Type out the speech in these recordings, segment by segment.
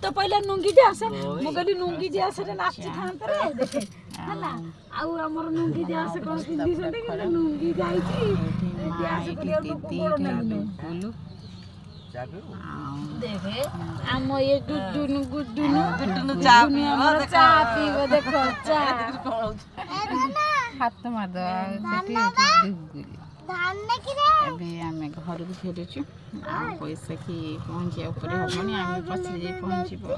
तो पहले नुंगी जे आसे मो कहली नुंगी जे आसे नाची थांत रे देखे हला आउ हमर नुंगी जे आसे कोन पिंदी सते कि नुंगी जाई छी जे आसे करियो तो कोड़ नहीं बोलू देखे हम ये गुड्डू चा हमर चा पीबो देखो चा हाथ मार दो धान ने कि रे अबे हमें घर को फेरछु आ पैसा की पहुंचे ऊपर हमनी हम पछले जे पहुंचबो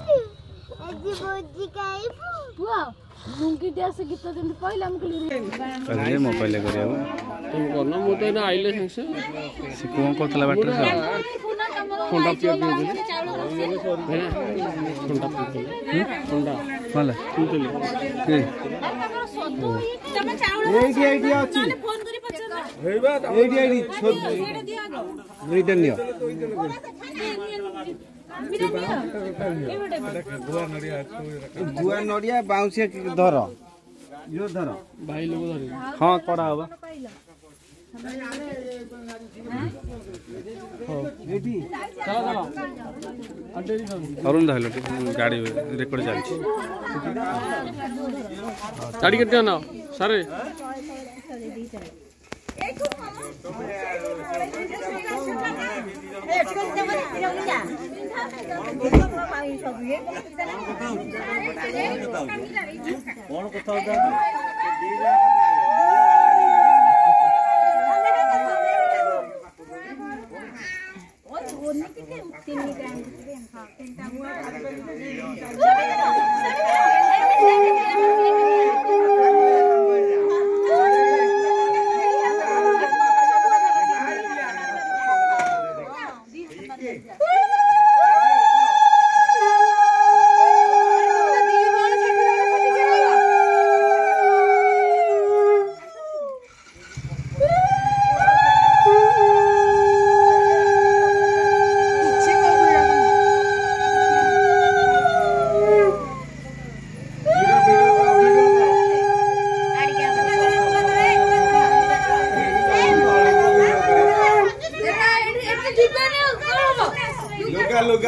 एजी बोजी काई बुआ मुंगी देस गीत जन पहिला हम कली अरे मोबाइल करियो तुम करना मो तो ना आइले संसे से कोन कोतला बाटर फोंडा पियो फोंडा फोंडा वाला तुले के तमे चावल एडी अछि फोन करी पछना हेबा एडी छोड़ रिटर्न नियो गुआ नड़िया बाउंसिया धर यो धर भाई लोग धरे हां कड़ा होबा एडी चला अटेरी अरुण धाइलो गाड़ी रेकॉर्ड चलछि गाड़ी केते ना सारे कौन कथा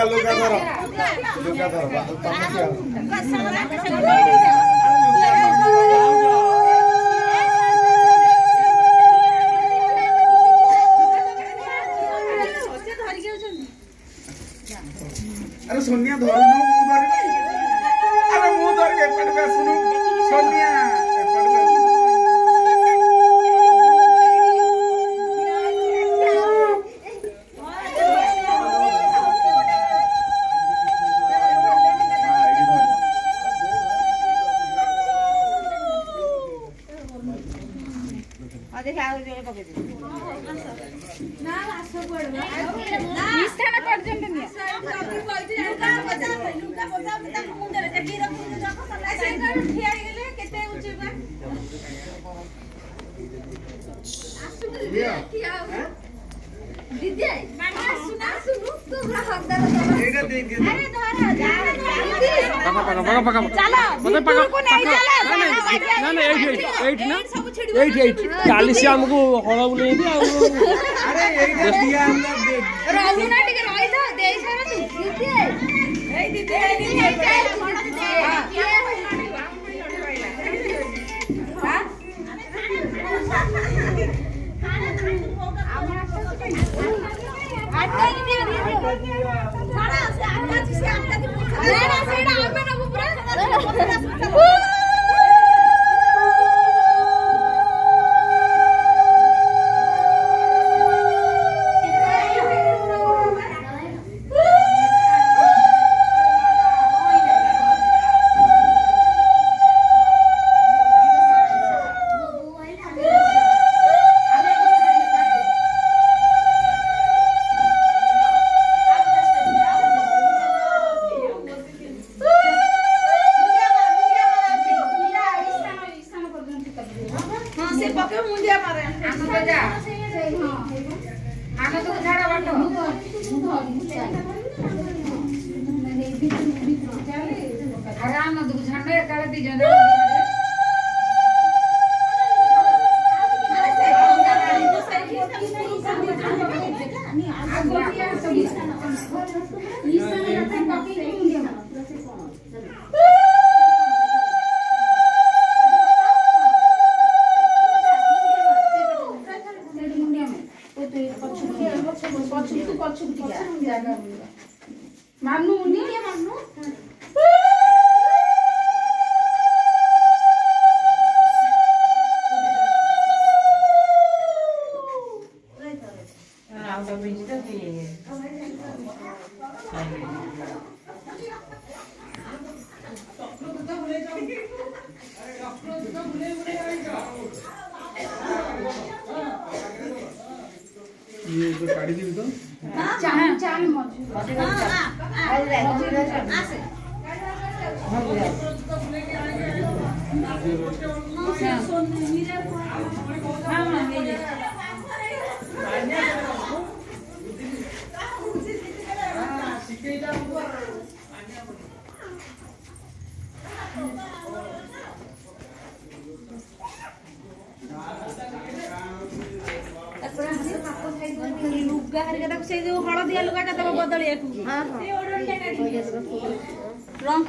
लुगा धर अरे सोनिया धर अरे मु धर के पटका सुनु सोनिया काली से हमको हड़ा बुले ये जो काढ़ी दी तो से जो हलदिया लुगाटा तब बदलिया रंग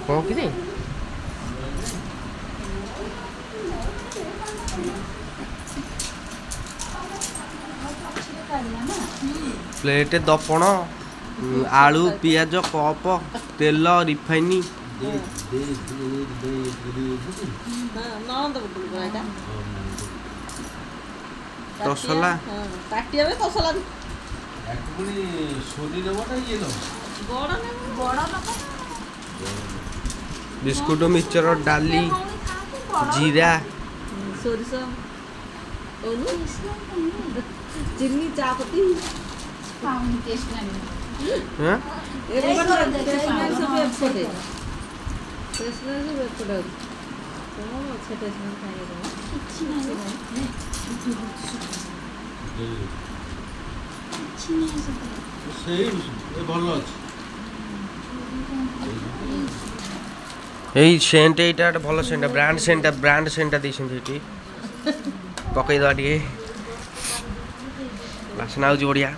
कौन किती प्लेट दपण आलू पियाज कप तेल रिफाइन तसला बिस्कुट मिक्सचर डाली जीरा चिन्नी चापती सेंट एटा भल सेंट ब्रांड सेंटा देती पकईदा टे बासना हूँ बढ़िया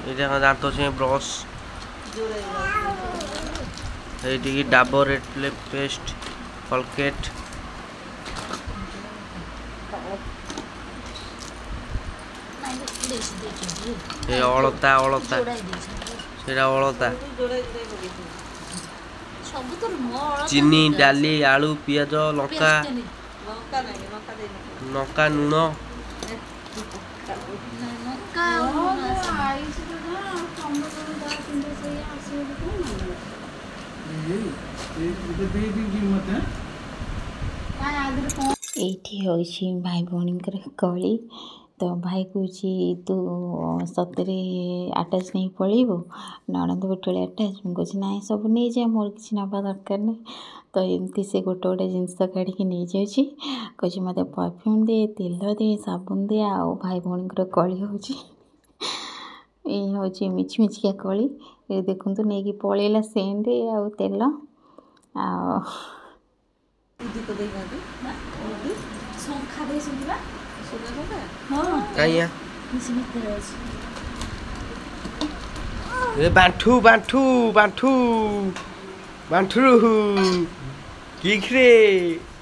ये दांत से ब्रश ये डाबर रेड पेस्ट कलकेट ये अलता अलता सेटा अलता चीनी डाली आलू पियाज लंका लंका लुण एठी होची भाई भौणींकर कली तो भाई कहे तू सतरे आटाच नहीं पड़ो नणंद गोटे आटाच मुझे ना सब नहीं जा मोर किसी नवा दरकार नहीं तो एमती से गोटे गोटे जिनस काढ़ी नहीं जाऊँगी कहे मत परफ्यूम दे तेल दे साबुन दे आओ भाई भौणींकर कली हूँ मिचमिचिका कली ये देखु नहीं पलैला सेंट आउ तेल आ बांठू बांठू बांठू बांठू किखरे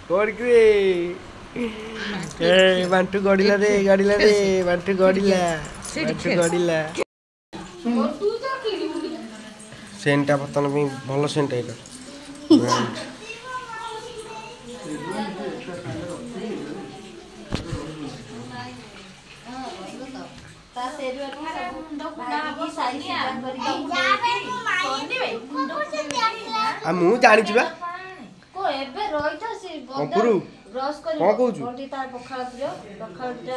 कोड़े बांठू गड़िला रे बांठू गड़िला सेंटा बर्तन भल सेंटा ମୁଁ ଜାଣିଛି ବା ଅପୁରୁ କ'ଣ କହୁଛୁ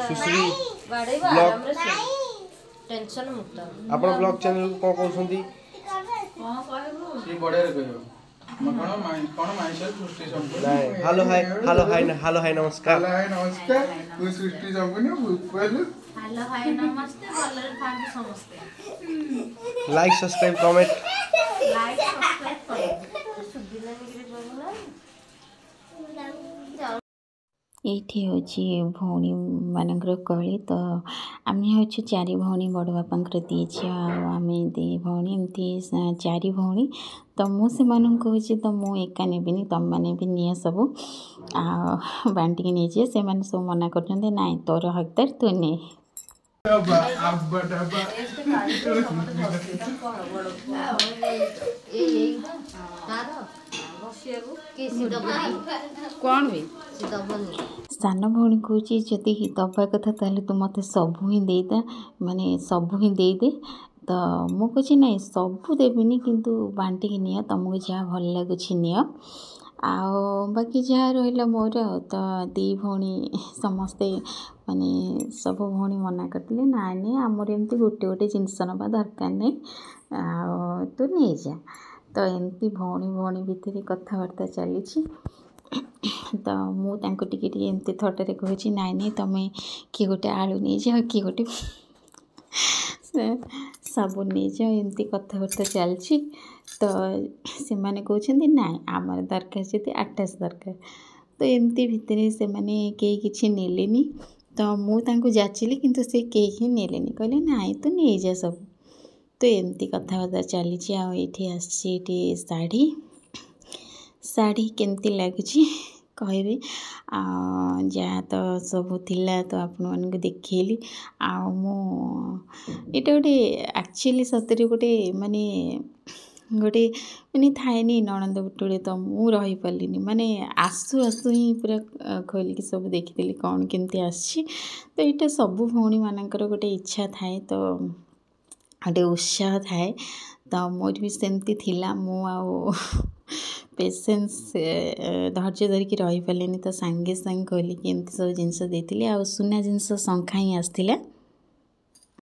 ସୁଶ୍ରୀ ଆପଣ ବ୍ଲଗ୍ ଚ୍ୟାନେଲ୍ କ'ଣ କହୁଛନ୍ତି ହ୍ୟାଲୋ ହାଇ ନମସ୍କାର ଲାଇକ୍ ସବସ୍କ୍ରାଇବ୍ କମେଣ୍ଟ ଏଇଠି ହେଉଛି ଭଉଣୀମାନଙ୍କର କଳି ତ ଆମେ ହେଉଛୁ 4 ଭଉଣୀ ବଡ଼ ବାପାଙ୍କର 2 ଝିଅ ଆଉ ଆମେ 2 ଭଉଣୀ ଏମିତି 4 ଭଉଣୀ ତ ମୁଁ ସେମାନଙ୍କୁ କହୁଛି ତ ମୁଁ ଏକା ନେବିନି ତମମାନେ ବି ନିଅ ସବୁ ଆଉ ବାଣ୍ଟିକି ନେଇଯିବେ ସେମାନେ ସବୁ ମନା କରୁଛନ୍ତି ନାଇଁ ତୋର ହକଦାର ତୁ ନେ କ'ଣ ବି ସାନ ଭଉଣୀ କହୁଛି ଯଦି ଦେବା କଥା ତାହେଲେ ତୁ ମୋତେ ସବୁ ହିଁ ଦେଇଦେ ମାନେ ସବୁ ହିଁ ଦେଇଦେ ତ ମୁଁ କହୁଛି ନାଇଁ ସବୁ ଦେବିନି କିନ୍ତୁ ବାଣ୍ଟିକି ନିଅ ତୁମକୁ ଯାହା ଭଲ ଲାଗୁଛି ନିଅ ଆଉ ବାକି ଯାହା ରହିଲା ମୋର ତ 2 ଭଉଣୀ ସମସ୍ତେ ମାନେ ସବୁ ଭଉଣୀ ମନା କରିଥିଲେ ନାଇଁ ଆମର ଏମିତି ଗୋଟେ ଜିନିଷ ନେବା ଦରକାର ନାହିଁ ଆଉ ତୁ ନେଇଯା ତ ଏମିତି ଭଉଣୀ ଭିତରେ କଥାବାର୍ତ୍ତା ଚାଲିଛି ତ ମୁଁ ତାଙ୍କୁ ଟିକେ ଏମିତି ଥଟ୍ଟାରେ କହୁଛି ନାଇଁ ତୁମେ କିଏ ଗୋଟେ ଆଳୁ ନେଇଯାଅ କିଏ ଗୋଟେ ସବୁ ନେଇଯାଅ ଏମିତି କଥାବାର୍ତ୍ତା ଚାଲିଛି ତ ସେମାନେ କହୁଛନ୍ତି ନାଇଁ ଆମର ଦରକାର ଯଦି ଆଟାଚ୍ ଦରକାର ତ ଏମିତି ଭିତରେ ସେମାନେ କେହି କିଛି ନେଲେନି ତ ମୁଁ ତାଙ୍କୁ ଯାଚିଲି କିନ୍ତୁ ସେ କେହି ନେଲେନି କହିଲେ ନାଇଁ ତୁ ନେଇଯା ସବୁ ତ ଏମିତି କଥାବାର୍ତ୍ତା ଚାଲିଛି ଆଉ ଏଇଠି ଆସିଛି ଏଇଠି ଶାଢ଼ୀ କେମିତି ଲାଗୁଛି କହିବି ଯାହା ତ ସବୁ ଥିଲା ତ ଆପଣମାନଙ୍କୁ ଦେଖେଇଲି ଆଉ ମୁଁ ଏଇଟା ଗୋଟେ ଆକ୍ଚୁଆଲି ସତରେ ଗୋଟେ ମାନେ ଥାଏନି ନଣନ୍ଦ ପୁଟୁଳି ତ ମୁଁ ରହିପାରିଲିନି ମାନେ ଆସୁ ହିଁ ପୁରା ଖୋଲିକି ସବୁ ଦେଖିଥିଲି କ'ଣ କେମିତି ଆସିଛି ତ ଏଇଟା ସବୁ ଭଉଣୀମାନଙ୍କର ଗୋଟେ ଇଚ୍ଛା ଥାଏ ତ ଗୋଟେ ଉତ୍ସାହ ଥାଏ ତ ମୋର ବି ସେମିତି ଥିଲା ମୁଁ ଆଉ ପେସେନ୍ସ ଧୈର୍ଯ୍ୟ ଧରିକି ରହିପାରିଲିନି ତ ସାଙ୍ଗେ ଖୋଲିକି ଏମିତି ସବୁ ଜିନିଷ ଦେଇଥିଲି ଆଉ ସୁନା ଜିନିଷ ଶଙ୍ଖା ହିଁ ଆସିଥିଲା